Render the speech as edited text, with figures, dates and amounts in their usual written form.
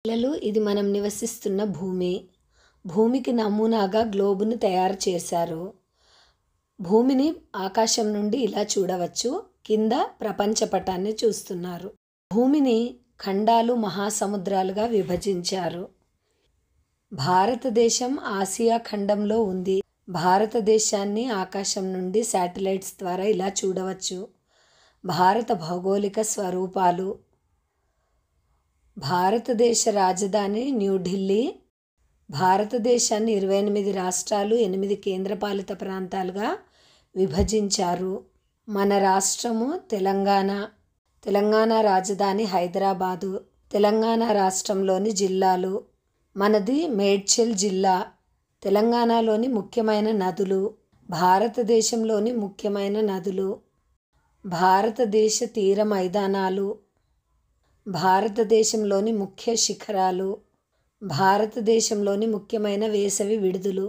పిల్లలు, ఇది మనం నివసిస్తున్న భూమి. భూమికి నమూనాగా గ్లోబును తయారు చేశారు. భూమిని ఆకాశం నుండి ఇలా చూడవచ్చు. కింద ప్రపంచ పటాన్ని చూస్తున్నారు. భూమిని ఖండాలు, మహాసముద్రాలుగా విభజించారు. భారతదేశం ఆసియా ఖండంలో ఉంది. భారతదేశాన్ని ఆకాశం నుండి శాటిలైట్స్ ద్వారా ఇలా చూడవచ్చు. భారత భౌగోళిక స్వరూపాలు. భారతదేశ రాజధాని న్యూఢిల్లీ. భారతదేశాన్ని 28 రాష్ట్రాలు, 8 కేంద్రపాలిత ప్రాంతాలుగా విభజించారు. మన రాష్ట్రము తెలంగాణ. తెలంగాణ రాజధాని హైదరాబాదు. తెలంగాణ రాష్ట్రంలోని జిల్లాలు. మనది మేడ్చల్ జిల్లా. తెలంగాణలోని ముఖ్యమైన నదులు. భారతదేశంలోని ముఖ్యమైన నదులు. భారతదేశ తీర మైదానాలు. భారతదేశంలోని ముఖ్య శిఖరాలు. భారతదేశంలోని ముఖ్యమైన వేసవి విడుదలు.